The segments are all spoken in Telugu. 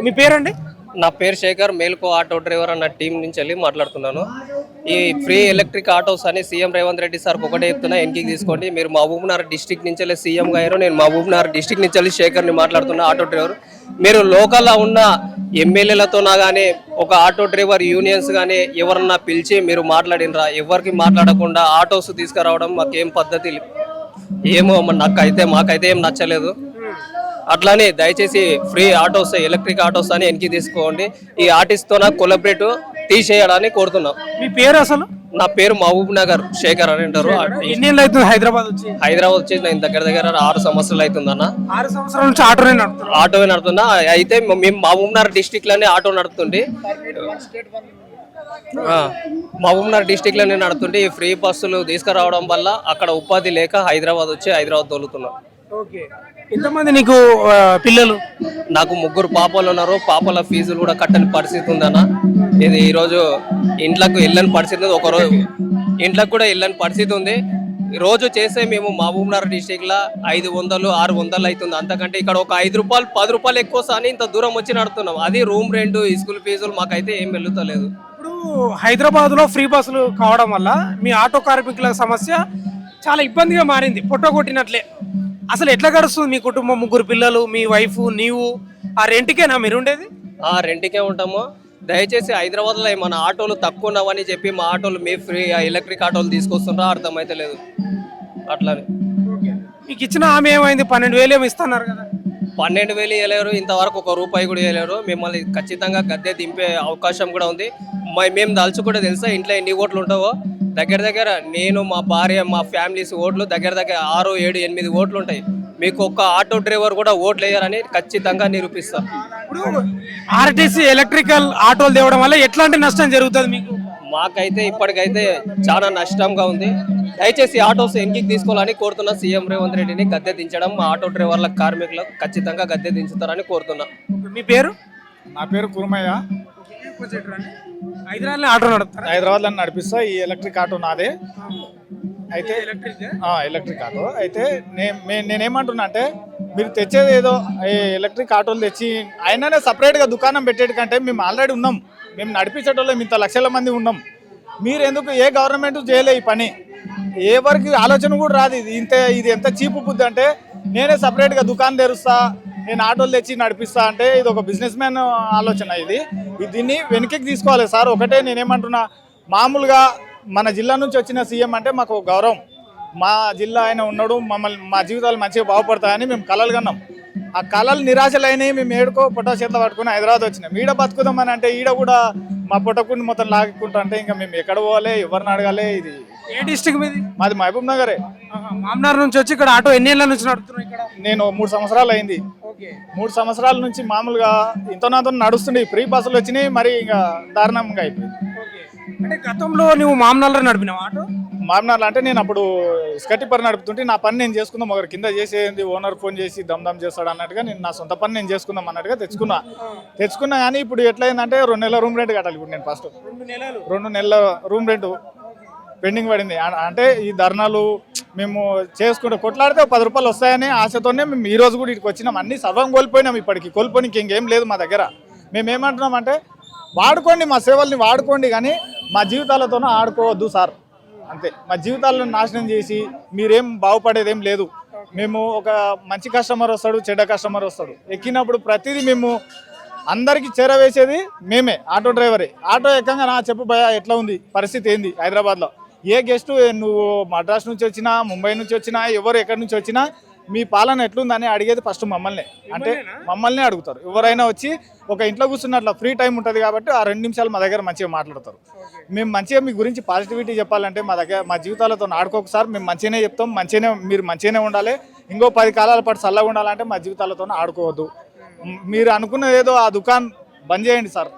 మీ పేరండి? నా పేరు శేఖర్, మేల్కో ఆటో డ్రైవర్ అన్న టీం నుంచి వెళ్ళి మాట్లాడుతున్నాను. ఈ ఫ్రీ ఎలక్ట్రిక్ ఆటోస్ అని సీఎం రేవంత్ రెడ్డి సార్ ఒకటే చెప్తున్నా, వెనక్కి తీసుకోండి. మీరు మహబూబ్నగర్ డిస్టిక్ నుంచి వెళ్ళి సీఎం గారు, నేను మహబూబ్నగర్ డిస్టిక్ నుంచి వెళ్ళి శేఖర్ని మాట్లాడుతున్నా, ఆటో డ్రైవర్. మీరు లోకల్లో ఉన్న ఎమ్మెల్యేలతోనా కానీ ఒక ఆటో డ్రైవర్ యూనియన్స్ కానీ ఎవరన్నా పిలిచి మీరు మాట్లాడినరా? ఎవరికి మాట్లాడకుండా ఆటోస్ తీసుకురావడం మాకేం పద్ధతి ఏమో మాకైతే ఏం నచ్చలేదు. అట్లానే దయచేసి ఫ్రీ ఆటోస్, ఎలక్ట్రిక్ ఆటోస్ అని వెనక్కి తీసుకోండి. ఈ ఆర్టిస్ట్తో కొలబరేట్ తీసేయడాన్ని కోరుతున్నాం. మీ పేరు అసలు? నా పేరు మహబూబ్ నగర్ శేఖర్ అని అంటారు. ఎన్ని ఏళ్ళు అవుతుంది హైదరాబాద్ వచ్చి? హైదరాబాద్ వచ్చేసి నేను దగ్గర 6 సంవత్సరాలు అవుతుందన్న. 6 సంవత్సరాల నుంచి ఆటోనే నడుతున్నా. అయితే మేము మహబూబ్ నగర్ డిస్టిక్ లోనే ఆటో నడుపుతుండే, మహబూబ్నగర్ డిస్టిక్ లోనే నడుతుంటే ఈ ఫ్రీ బస్సులు తీసుకురావడం వల్ల అక్కడ ఉపాధి లేక హైదరాబాద్ వచ్చి హైదరాబాద్ తోలుతున్నాం. ఎంతమంది నీకు పిల్లలు? నాకు 3 పాపలు ఉన్నారు. పాపల ఫీజులు కూడా కట్టని పరిస్థితి ఉందన్న. ఇది ఈరోజు ఇంట్లోకి వెళ్ళని పరిస్థితి ఉంది. ఒకరోజు ఇంట్లోకి కూడా వెళ్ళని పరిస్థితి ఉంది. రోజు చేస్తే మేము మహబూబ్నగర్ డిస్టిక్ లో 500, 600 అవుతుంది. అంతకంటే ఇక్కడ ఒక 5 రూపాయలు 10 రూపాయలు ఎక్కువ సాని ఇంత దూరం వచ్చి నడుతున్నాం. అది రూమ్ రెంట్, స్కూల్ ఫీజులు మాకైతే ఏం వెళ్తలేదు. ఇప్పుడు హైదరాబాద్ లో ఫ్రీ బస్సులు కావడం వల్ల మీ ఆటో కార్మికుల సమస్య చాలా ఇబ్బందిగా మారింది, పొట్టగొట్టినట్లే. అసలు ఎట్లా గడుస్తుంది మీ కుటుంబం? 3 పిల్లలు, మీ వైఫ్, నీవు. ఆ రెంట్కేనా మీరు ఉండేది? రెంట్కే ఉంటాము. దయచేసి హైదరాబాద్ లో మన ఆటోలు తక్కువ ఉన్నావని చెప్పి మా ఆటోలు మీ ఫ్రీ ఎలక్ట్రిక్ ఆటోలు తీసుకొస్తుండ్రా అర్థమైతే లేదు. అట్లానే మీకు ఇచ్చిన హామీ ఏమైంది? 12,000 ఏమి ఇస్తున్నారు కదా? 12,000 ఇవ్వలేరు, ఇంతవరకు 1 రూపాయి కూడా ఇవ్వలేరు. మిమ్మల్ని ఖచ్చితంగా గద్దె దింపే అవకాశం కూడా ఉంది. మేము దలుచు కూడా తెలుసా ఇంట్లో ఎన్ని ఓట్లు ఉంటావో. దగ్గర నేను, మా భార్య, మా ఫ్యామిలీస్ ఓట్లు దగ్గర 6, 7, 8 ఓట్లు ఉంటాయి. మీకు ఒక్క ఆటో డ్రైవర్ కూడా ఓట్లు వేయాలని ఖచ్చితంగా నిరూపిస్తాం. ఇప్పుడు ఆర్టీసీ ఎలక్ట్రికల్ ఆటోలు తేవడం వల్ల ఎట్లాంటి నష్టం జరుగుతుంది మీకు? మాకైతే ఇప్పటికైతే చాలా నష్టంగా ఉంది. దయచేసి ఆటోస్ వెనక్కి తీసుకోవాలని కోరుతున్నా. సీఎం రేవంత్ రెడ్డిని గద్దె దించడం మా ఆటో డ్రైవర్ల కార్మికులకు ఖచ్చితంగా గద్దె దించుతారని కోరుతున్నా. మీ పేరు? నా పేరు కుర్మయ్య. హైదరాబాద్ లో నడిపిస్తా. ఈ ఎలక్ట్రిక్ ఆటో నాదే. అయితే ఎలక్ట్రిక్ ఆటో అయితే నేనేమంటున్నా అంటే, మీరు తెచ్చేది ఏదో ఎలక్ట్రిక్ ఆటోలు తెచ్చి అయినానే సపరేట్గా దుకాణం పెట్టేటి కంటే మేము ఆల్రెడీ ఉన్నాం. మేము నడిపించేటోళ్ళం, ఇంత లక్షల మంది ఉన్నాం. మీరు ఎందుకు ఏ గవర్నమెంట్ చేయలే ఈ పని? ఎవరికి ఆలోచన కూడా రాదు. ఇది ఎంత చీపు బుద్ధి అంటే, నేనే సపరేట్గా దుకాణం తెరుస్తా, నేను ఆటోలు తెచ్చి నడిపిస్తా అంటే ఇది ఒక బిజినెస్ మ్యాన్ ఆలోచన. దీన్ని వెనక్కి తీసుకోవాలి సార్. ఒకటే నేనేమంటున్నా, మామూలుగా మన జిల్లా నుంచి వచ్చిన సీఎం అంటే మాకు గౌరవం. మా జిల్లా ఆయన ఉన్నాడు, మా జీవితాలు మంచిగా బాగుపడతాయని మేము కలలు కన్నాం. ఆ కళలు నిరాశలైనవి. మేము ఏడుకో పొట్ట చేతిలో పట్టుకుని హైదరాబాద్ వచ్చినాం. ఈడ బతుకుదామని అంటే ఈడ కూడా మా పొట్టకుని మొత్తం లాక్కుంటా అంటే ఇంకా మేము ఎక్కడ పోవాలి, ఎవరిని అడగాలి? ఇది ఏ డిస్ట్రిక్ట్ మీది? మాది మహబూబ్ నగరే. మామనార్ నుంచి వచ్చి ఇక్కడ ఆటో ఎన్ని ఏళ్ళ నుంచి నడుపుతున్నాం? ఇక్కడ నేను 3 సంవత్సరాలు అయింది. 3 సంవత్సరాల నుంచి మామూలుగా ఇంతో నాతో నడుస్తుండే. ఫ్రీ బస్సులు వచ్చినాయి, మరి ఇంకా దారుణంగా అయిపోయింది. అంటే గతంలో నువ్వు మామనార్లో నడిపినావు ఆటో? మామనార్లు అంటే నేను అప్పుడు స్కటిపర్ నడుపుతుంటే నా పని నేను చేసుకుందాం, ఒకరి కింద చేసేది ఓనర్ ఫోన్ చేసి దమ్ చేస్తాడు అన్నట్టుగా నేను నా సొంత పని నేను చేసుకుందాం అన్నట్టుగా తెచ్చుకున్నా. కానీ ఇప్పుడు ఎట్లయిందంటే 2 నెలల రూమ్ రెంట్ కట్టాలి. ఇప్పుడు నేను ఫస్ట్ 2 నెలల రూమ్ రెంట్ పెండింగ్ పడింది. అంటే ఈ ధర్నాలు మేము చేసుకుంటే కొట్లాడితే 10 రూపాయలు వస్తాయని ఆశతోనే మేము ఈ రోజు కూడా ఇక్కడికి వచ్చినాం. అన్ని సర్వం కోల్పోయినాం. ఇప్పటికి కోల్పోనికి ఇంకేం లేదు మా దగ్గర. మేము ఏమంటున్నాం అంటే, వాడుకోండి, మా సేవల్ని వాడుకోండి, కానీ మా జీవితాలతోనూ ఆడుకోవద్దు సార్. అంతే. మా జీవితాలను నాశనం చేసి మీరేం బాగుపడేదేం లేదు. మేము ఒక మంచి కస్టమర్ వస్తాడు, చెడ్డ కస్టమర్ వస్తాడు. ఎక్కినప్పుడు ప్రతిదీ మేము అందరికీ చేరవేసేది మేమే, ఆటో డ్రైవరే. ఆటో ఎక్కంగా నా చెప్పు భయ ఎట్లా ఉంది పరిస్థితి ఏంది హైదరాబాద్లో? ఏ గెస్ట్ నువ్వు మద్రాస్ నుంచి వచ్చినా, ముంబై నుంచి వచ్చినా, ఎవరు ఎక్కడి నుంచి వచ్చినా మీ పాలన ఎట్లుందని అడిగేది ఫస్ట్ మమ్మల్ని. అంటే మమ్మల్ని అడుగుతారు. ఎవరైనా వచ్చి ఒక ఇంట్లో కూర్చున్నట్ల ఫ్రీ టైం ఉంటుంది కాబట్టి ఆ 2 నిమిషాలు మా దగ్గర మంచిగా మాట్లాడతారు. మేము మంచిగా మీ గురించి పాజిటివిటీ చెప్పాలంటే మా జీవితాలతో ఆడుకోక సార్. మేము మంచిగానే చెప్తాం, మీరు మంచిగానే ఉండాలి. ఇంకో 10 కాలాల పాటు చల్లగా ఉండాలంటే మా జీవితాలతో ఆడుకోవద్దు. మీరు అనుకున్నది ఏదో ఆ దుకాణం బంద్ చేయండి సార్.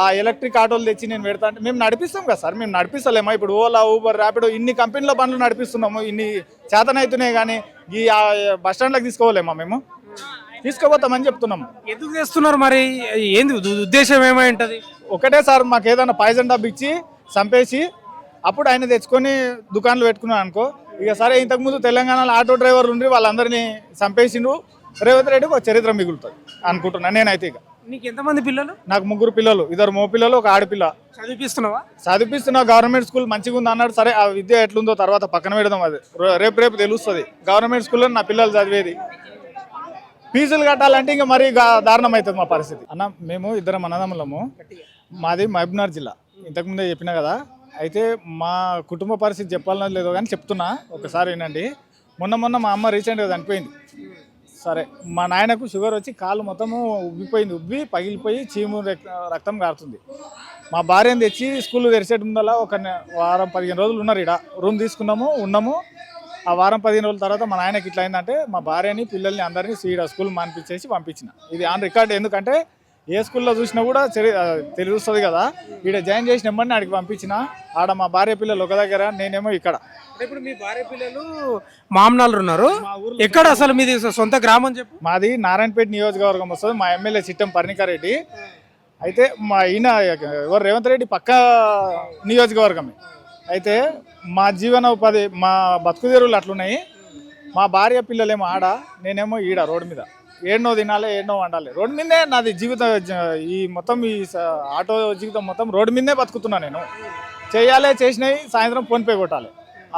ఆ ఎలక్ట్రిక్ ఆటోలు తెచ్చి నేను పెడతా అంటే మేము నడిపిస్తాం కదా సార్. మేము నడిపిస్తలేమా? ఇప్పుడు ఓలా, ఊబర్, ర్యాపిడో ఇన్ని కంపెనీల బండ్లు నడిపిస్తున్నాము. ఇన్ని చేతనైతున్నాయి, కానీ ఈ బస్టాండ్లకు తీసుకోవాలేమా? మేము తీసుకుపోతామని చెప్తున్నాము. ఎందుకు చేస్తున్నారు మరి? ఏంది ఉద్దేశం? ఏమై ఉంటుంది? ఒకటే సార్, మాకు ఏదైనా పాయిజన్ డబ్బు ఇచ్చి చంపేసి అప్పుడు ఆయన తెచ్చుకొని దుకాణాలు పెట్టుకున్నాను అనుకో. ఇక సరే, ఇంతకుముందు తెలంగాణలో ఆటో డ్రైవర్లు ఉండి వాళ్ళందరినీ చంపేసిండు. రేవంత్ రెడ్డికి ఒక చరిత్ర మిగులుతుంది అనుకుంటున్నాను నేనైతే. ఇక నీకు ఎంతమంది పిల్లలు? నాకు 3 పిల్లలు, 2 మగ పిల్లలు, 1 ఆడపిల్ల. చదివిపిస్తున్నావా? చదివిస్తున్నా. గవర్నమెంట్ స్కూల్ మంచిగా ఉంది అన్నాడు. సరే ఆ విద్య ఎట్లుందో తర్వాత పక్కన పెడదాం, అది రేపు తెలుస్తుంది. గవర్నమెంట్ స్కూల్లో నా పిల్లలు చదివేది. ఫీజులు కట్టాలంటే ఇంకా మరీ దారుణం అవుతుంది మా పరిస్థితి. అన్న మేము 2 అన్నదమ్ములము. మాది మహబూబ్నగర్ జిల్లా, ఇంతకుముందే చెప్పినా కదా. అయితే మా కుటుంబ పరిస్థితి చెప్పాలన్నది లేదో కానీ చెప్తున్నా, ఒకసారి వినండి. మొన్న మా అమ్మ రీసెంట్గా చనిపోయింది. సరే, మా నాయనకు షుగర్ వచ్చి కాలు మొత్తము ఉబ్బిపోయింది, ఉబ్బి పగిలిపోయి చీము రక్తం కారుతుంది. మా భార్యను తెచ్చి స్కూల్ తెరిచేట ముందలా ఒక వారం 15 రోజులు ఉన్నారు. ఇక్కడ రూమ్ తీసుకున్నాము, ఉన్నాము. ఆ వారం 15 రోజుల తర్వాత మా నాయనకి ఇట్లా అయిందంటే మా భార్యని పిల్లల్ని అందరినీ స్కూల్ మానిపించేసి పంపించిన. ఇది ఆన్ రికార్డ్. ఎందుకంటే ఏ స్కూల్లో చూసినా కూడా తెలుస్తుంది కదా. ఇక్కడ జాయిన్ చేసిన నెంబర్ని ఆడికి పంపించిన. ఆడ మా భార్య పిల్లలు ఒక దగ్గర, నేనేమో ఇక్కడ. ఇప్పుడు మీ భార్య పిల్లలు మామనాలు ఉన్నారు. ఎక్కడ అసలు మీది సొంత గ్రామం చెప్పు? మాది నారాయణపేట నియోజకవర్గం వస్తుంది. మా ఎమ్మెల్యే చిట్టం పర్ణికారెడ్డి. అయితే మా ఈయన ఎవరు రేవంత్ రెడ్డి పక్క నియోజకవర్గమే. అయితే మా జీవనోపాధి, మా బతుకుదెరువులు అట్లున్నాయి. మా భార్య పిల్లలేమో ఆడ, నేనేమో ఈడ రోడ్డు మీద. ఏడనో తినాలి, ఏడనో వండాలి. రోడ్డు మీదే నాది జీవితం. ఈ మొత్తం ఈ ఆటో జీవితం మొత్తం రోడ్డు మీదే బతుకుతున్నా నేను. చేయాలి, చేసినవి సాయంత్రం ఫోన్పే కొట్టాలి.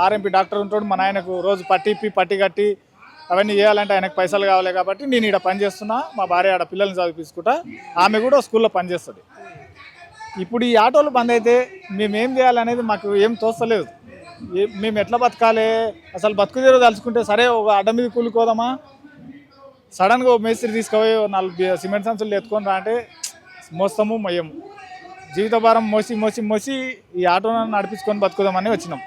ఆర్ఎంపీ డాక్టర్ ఉంటాడు, మా నాయనకు రోజు పట్టి కట్టి అవన్నీ చేయాలంటే ఆయనకు పైసలు కావాలి. కాబట్టి నేను ఇక్కడ పని చేస్తున్నా. మా భార్య ఆడ పిల్లల్ని చదివించుకుంటా. ఆమె కూడా స్కూల్లో పనిచేస్తుంది. ఇప్పుడు ఈ ఆటోలు బంద్ అయితే మేమేం చేయాలనేది మాకు ఏం తోస్తలేదు. మేము ఎట్లా బతకాలి, అసలు బతుకుదేరో తలుచుకుంటే సరే ఒక అడ్డ మీద కూలిపోదామా, సడన్గా ఓ మేస్త్రి తీసుకుపోయి 4 సిమెంట్ సంచులు ఎత్తుకొని రా అంటే మోస్తాము, మొయ్యము. జీవిత భారం మోసి ఈ ఆటోను నడిపించుకొని బతుకుదామని వచ్చినాం.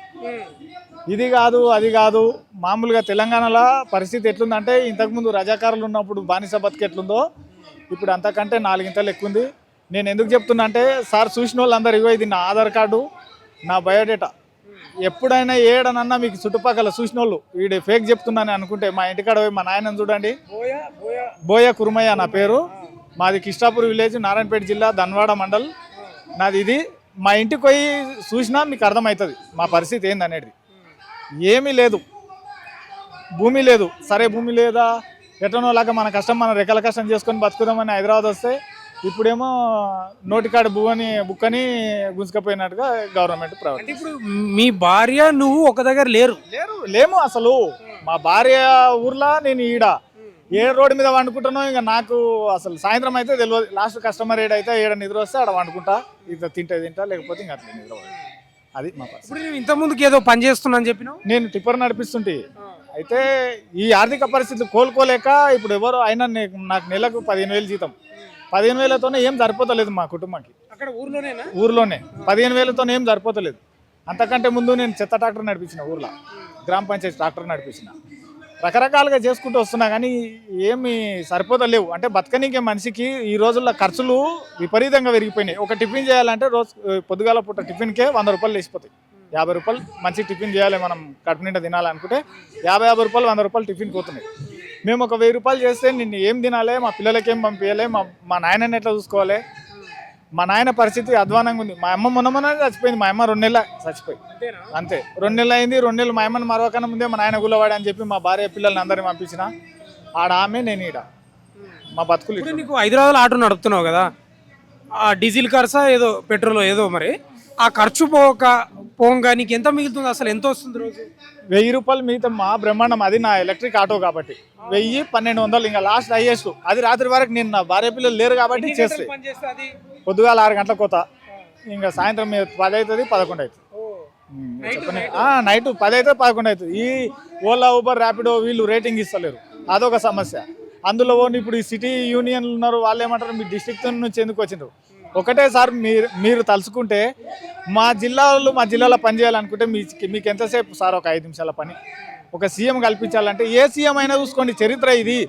ఇది కాదు, అది కాదు. మామూలుగా తెలంగాణలో పరిస్థితి ఎట్లుందంటే, ఇంతకుముందు రజాకారులు ఉన్నప్పుడు బానిస బతుకు ఎట్లుందో ఇప్పుడు అంతకంటే 4 ఇంతలు ఎక్కువ ఉంది. నేను ఎందుకు చెప్తున్నా అంటే, సార్ చూసిన వాళ్ళందరూ ఇగో ఇది నా ఆధార్ కార్డు, నా బయోడేటా. ఎప్పుడైనా ఏడనన్నా మీకు చుట్టుపక్కల చూసిన వాళ్ళు వీడు ఫేక్ చెప్తున్నాను అనుకుంటే మా ఇంటికాడ పోయి మా నాయనని చూడండి. బోయ కురుమయ్య నా పేరు. మాది కిష్టాపూర్ విలేజ్, నారాయణపేట జిల్లా, ధన్వాడ మండల్ నాది. ఇది మా ఇంటికి పోయి చూసినా మీకు అర్థమవుతుంది మా పరిస్థితి ఏందనేది. ఏమీ లేదు, భూమి లేదు. సరే భూమి లేదా, ఎటనో లాగా మన కష్టం, మన రెక్కల కష్టం చేసుకొని బతుకుదామని హైదరాబాద్ వస్తే ఇప్పుడేమో నోటికాడ బుక్కని గుంజుకపోయినట్టుగా గవర్నమెంట్ ప్రవర్తన. ఇప్పుడు మీ భార్య నువ్వు ఒక దగ్గర లేము అసలు. మా భార్య ఊర్లో, నేను ఈడ ఏ రోడ్డు మీద వండుకుంటానో ఇంకా నాకు అసలు సాయంత్రం అయితే తెలియదు. లాస్ట్ కస్టమర్ ఏడైతే ఏడ నిద్ర వస్తే ఆడ వండుకుంటా, ఇట్లా తింటా, లేకపోతే ఇంకా అట్లా నిద్ర. అది మా పరిస్థితి. ఇప్పుడు నువ్వు ఇంత ముందుకు ఏదో పని చేస్తున్నా అని చెప్పినావు. నేను టిప్పర్ నడిపిస్తుంటే, అయితే ఈ ఆర్థిక పరిస్థితులు కోలుకోలేక ఇప్పుడు ఎవరు అయినా నాకు నెలకు 15,000 జీతం. 15,000తోనే ఏం సరిపోతలేదు మా కుటుంబానికి. అక్కడ ఊర్లోనే 15,000తోనే ఏం సరిపోతలేదు. అంతకంటే ముందు నేను చెత్త ట్రాక్టర్ నడిపించిన, ఊర్లో గ్రామ పంచాయతీ ట్రాక్టర్ నడిపించిన. రకరకాలుగా చేసుకుంటూ వస్తున్నా కానీ ఏమి సరిపోతలేవు. అంటే బతకనీకే మనిషికి ఈ రోజుల్లో ఖర్చులు విపరీతంగా పెరిగిపోయినాయి. ఒక టిఫిన్ చేయాలంటే రోజు పొద్దుగాల పూట టిఫిన్కే 100 రూపాయలు లేచిపోతాయి. 50 రూపాయలు మంచి టిఫిన్ చేయాలి, మనం కడుపు నిండా తినాలనుకుంటే 50 రూపాయలు 100 రూపాయలు టిఫిన్ పోతున్నాయి. మేము ఒక 1000 రూపాయలు చేస్తే నిన్ను ఏం తినాలి, మా పిల్లలకి ఏం పంపించాలి, మా నాయనని ఎట్లా చూసుకోవాలి. మా నాయన పరిస్థితి అధ్వానంగా ఉంది. మా అమ్మ మొన్న చచ్చిపోయింది. మా అమ్మ 2 నెలలు చచ్చిపోయి అంతే. 2 నెలలు అయింది. 2 నెలలు మా అమ్మని మరొకన్నా ముందే మా నాయన గుల్లవాడి అని చెప్పి మా భార్య పిల్లల్ని అందరినీ పంపించిన. ఆడ ఆమె, నేను ఈడ. మా బతుకులు. నీకు హైదరాబాద్ ఆటో నడుపుతున్నావు కదా, ఆ డీజిల్ ఖర్చా ఏదో పెట్రోల్ ఏదో, మరి ఆ ఖర్చు పోగా నీకు ఎంత మిగులుతుంది, అసలు ఎంత వస్తుంది రోజు? 1000 రూపాయలు మిగతా మా బ్రహ్మాండం. అది నా ఎలక్ట్రిక్ ఆటో కాబట్టి 1000-1200 ఇంకా లాస్ట్ హైయెస్ట్. అది రాత్రి వరకు నేను, నా భార్య పిల్లలు లేరు కాబట్టి చేస్తే పొద్దుగాల 6 గంటలకు పోతా, ఇంకా సాయంత్రం 10 అవుతుంది, 11 అవుతుంది. చెప్పని నైట్ 10 అవుతుంది, 11 అవుతుంది. ఈ ఓలా, ఊబర్, ర్యాపిడో వీళ్ళు రేటింగ్ ఇస్తలేరు, అదొక సమస్య. అందులో ఇప్పుడు ఈ సిటీ యూనియన్లు ఉన్నారు, వాళ్ళు ఏమంటారు, మీ డిస్ట్రిక్ట్ నుంచి ఎందుకు వచ్చినారు. ఒకటే సార్, మీరు తలుచుకుంటే మా జిల్లాలో పని చేయాలనుకుంటే మీకు ఎంతసేపు సార్? ఒక 5 నిమిషాల పని. ఒక సీఎం కల్పించాలంటే ఏ సీఎం అయినా చూసుకోండి, చరిత్ర ఇది.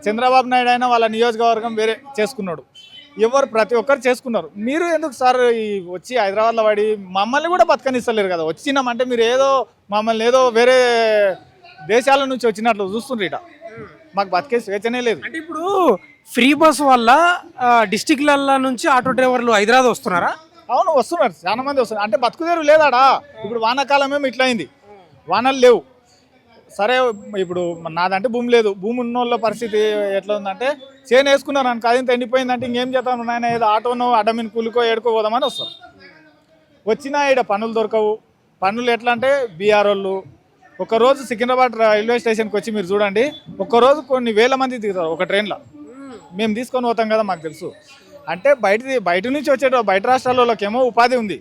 చంద్రబాబు నాయుడు అయినా వాళ్ళ నియోజకవర్గం వేరే చేసుకున్నాడు, ప్రతి ఒక్కరు చేసుకున్నారు. మీరు ఎందుకు సార్ వచ్చి హైదరాబాద్లో పడి మమ్మల్ని కూడా బతకనిస్తలేరు కదా? వచ్చినామంటే మీరు మమ్మల్ని ఏదో వేరే దేశాల నుంచి వచ్చినట్లు చూస్తుండ్రు. ఇట మాకు బతికే స్వేచ్ఛనే లేదు. అంటే ఇప్పుడు ఫ్రీ బస్ వల్ల డిస్టిక్ల నుంచి ఆటో డ్రైవర్లు హైదరాబాద్ వస్తున్నారా? అవును, వస్తున్నారు, చాలా మంది వస్తున్నారు. అంటే బతుకుదేరు లేదాడా. ఇప్పుడు వానాకాలం ఏమో ఇట్లా అయింది, వానలు లేవు. సరే ఇప్పుడు నాదంటే భూమి లేదు, భూమి ఉన్న వాళ్ళ పరిస్థితి ఎట్లా ఉందంటే చేను వేసుకున్నారు అనుకో, అది ఇంత ఎండిపోయిందంటే ఇంకేం చేద్దాం నాయన, ఏదో ఆటోనో అడ్డమిని కూలికో ఏడుకో పోదామని వస్తారు. వచ్చినా ఇక్కడ పనులు దొరకవు. పనులు ఎట్లా అంటే బీఆర్ వాళ్ళు ఒకరోజు సికింద్రాబాద్ రైల్వే స్టేషన్కి వచ్చి మీరు చూడండి, ఒక్కరోజు కొన్ని వేల మంది దిగుతారు ఒక ట్రైన్లో. మేము తీసుకొని పోతాం కదా, మాకు తెలుసు. అంటే బయట నుంచి వచ్చే బయట రాష్ట్రాలకేమో ఉపాధి ఉంది,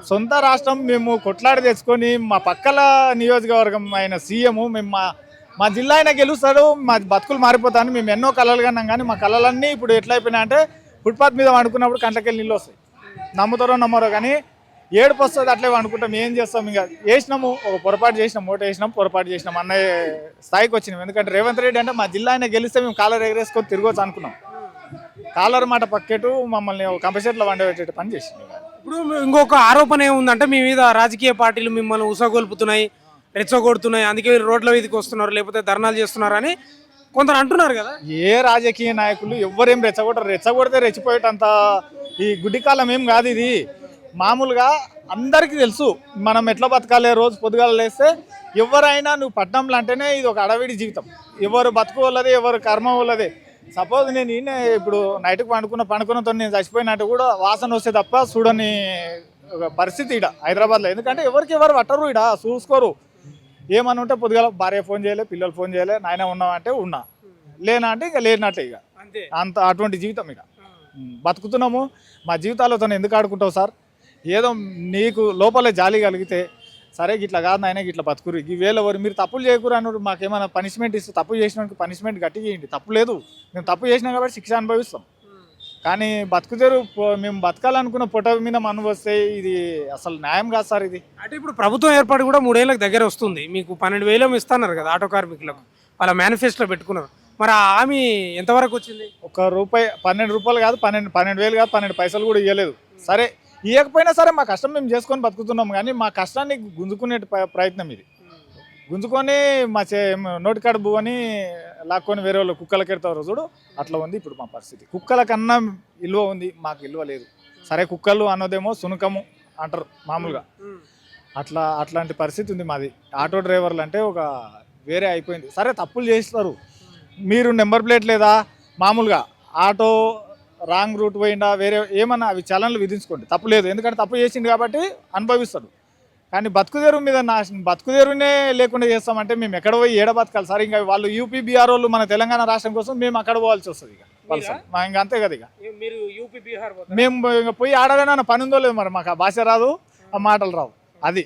సొంత రాష్ట్రం మేము కొట్లాడి తెచ్చుకొని మా పక్కల నియోజకవర్గం అయిన సీఎం మేము మా జిల్లా అయినా గెలుస్తాడు, మా బతుకులు మారిపోతాను మేము ఎన్నో కళలు కన్నాం. కానీ మా కళలన్నీ ఇప్పుడు ఎట్లయిపోయినాయి అంటే ఫుట్పాత్ మీద వండుకున్నప్పుడు కంటకెళ్ళి నీళ్ళు వస్తాయి. నమ్ముతారో నమ్మరో కానీ ఏడుపు వస్తుంది. అట్లే వండుకుంటాం. ఏం చేస్తాం, ఇంకా వేసినాము, ఒక పొరపాటు చేసినాం, ఓటు వేసినాం, పొరపాటు చేసినాం అన్న స్థాయికి వచ్చినాం. ఎందుకంటే రేవంత్ రెడ్డి అంటే మా జిల్లా అయినా గెలిస్తే మేము కాలర్ ఎగరేసుకొని తిరగవచ్చు అనుకున్నాం. కాలర్ మాట పక్కెట్టు మమ్మల్ని కంపల్సరీలో వండబెట్టే పని చేసింది. ఇప్పుడు ఇంకొక ఆరోపణ ఏముందంటే మీ మీద రాజకీయ పార్టీలు మిమ్మల్ని ఉసగొల్పుతున్నాయి, రెచ్చగొడుతున్నాయి, అందుకే రోడ్ల మీదకి వస్తున్నారు, లేకపోతే ధర్నాలు చేస్తున్నారు అని కొందరు అంటున్నారు కదా. ఏ రాజకీయ నాయకులు ఎవరేం రెచ్చగొడితే రెచ్చిపోయేటంత ఈ గుడ్డి కాలం ఏం కాదు ఇది. మామూలుగా అందరికీ తెలుసు మనం ఎట్లా బతకాలి. రోజు పొద్దుగాల లేస్తే ఎవరైనా నువ్వు పట్టణంలో అంటేనే ఇది ఒక అడవిడి జీవితం. ఎవరు బతుకు వాళ్ళదే, ఎవరు కర్మ వాళ్ళదే. సపోజ్ నేను ఇప్పుడు నైట్కి పండుకున్నతో నేను చచ్చిపోయినట్టు కూడా వాసన వస్తే తప్ప చూడని ఒక పరిస్థితి ఇక్కడ హైదరాబాద్లో. ఎందుకంటే ఎవరికి ఎవరు పట్టరు, ఇక్కడ చూసుకోరు. ఏమని ఉంటే పొద్దుగాల భార్య ఫోన్ చేయలే, పిల్లలు ఫోన్ చేయలే, నాయన ఉన్నామంటే ఉన్నా, లేనా అంటే ఇక లేనట్టే. ఇక అంత అటువంటి జీవితం ఇక బతుకుతున్నాము. మా జీవితాలతో ఎందుకు ఆడుకుంటావు సార్? ఏదో నీకు లోపల జాలి కలిగితే సరే ఇట్లా కాదు నాయన ఇట్లా బతుకురు, ఈ వేళ మీరు తప్పులు చేయకూరు అన్నప్పుడు మాకేమైనా పనిష్మెంట్ ఇస్తే తప్పు చేసినానికి పనిష్మెంట్ గట్టి చేయండి. తప్పు లేదు, మేము తప్పు చేసినాం కాబట్టి శిక్ష అనుభవిస్తాం. కానీ బతుకుతారు మేము బతకాలనుకున్న పొట్ట మీద మన్ను వస్తే ఇది అసలు న్యాయం కాదు సార్. ఇది అంటే ఇప్పుడు ప్రభుత్వం ఏర్పాటు కూడా 3 ఏళ్ళకి దగ్గర వస్తుంది. మీకు 12,000 ఇస్తున్నారు కదా ఆటో కార్మికులకు, వాళ్ళ మేనిఫెస్టోలో పెట్టుకున్నారు. మరి ఆ హామీ ఎంతవరకు వచ్చింది? ₹1 ₹12 కాదు, 12,000 కాదు, 12 పైసలు కూడా ఇవ్వలేదు. సరే ఇవ్వకపోయినా సరే మా కష్టం మేము చేసుకొని బతుకుతున్నాం. కానీ మా కష్టాన్ని గుంజుకునే ప్రయత్నం ఇది. గుంజుకొని మా నోటికాడ భూని లాక్కొని వేరే వాళ్ళు కుక్కలకి ఎడతారు చూడు, అట్లా ఉంది ఇప్పుడు మా పరిస్థితి. కుక్కల కన్నా విలువ ఉంది, మాకు విలువ లేదు. సరే కుక్కలు అన్నదేమో సునకము అంటారు మామూలుగా, అట్లాంటి పరిస్థితి ఉంది మాది. ఆటో డ్రైవర్లు అంటే ఒక వేరే అయిపోయింది. సరే తప్పులు చేస్తారు, మీరు నెంబర్ ప్లేట్ లేదా, మామూలుగా ఆటో రాంగ్ రూట్ పోయిందా, వేరే ఏమన్నా అవి చలన్లు విధించుకోండి, తప్పు లేదు. ఎందుకంటే తప్పు చేసింది కాబట్టి అనుభవిస్తాడు. కానీ బతుకుదేరు మీద బతుకుదేరునే లేకుండా చేస్తామంటే మేము ఎక్కడ పోయి ఏడ బతకాలి సార్? ఇంకా వాళ్ళు యూపీ బీహార్ వాళ్ళు మన తెలంగాణ రాష్ట్రం కోసం మేము అక్కడ పోవాల్సి వస్తుంది. ఇక ఇంకా అంతే కదా. ఇక మేము ఇంకా పోయి ఆడాలన్నా పని ఉందో లేదు, మరి మాకు ఆ భాష రాదు, ఆ మాటలు రావు. అది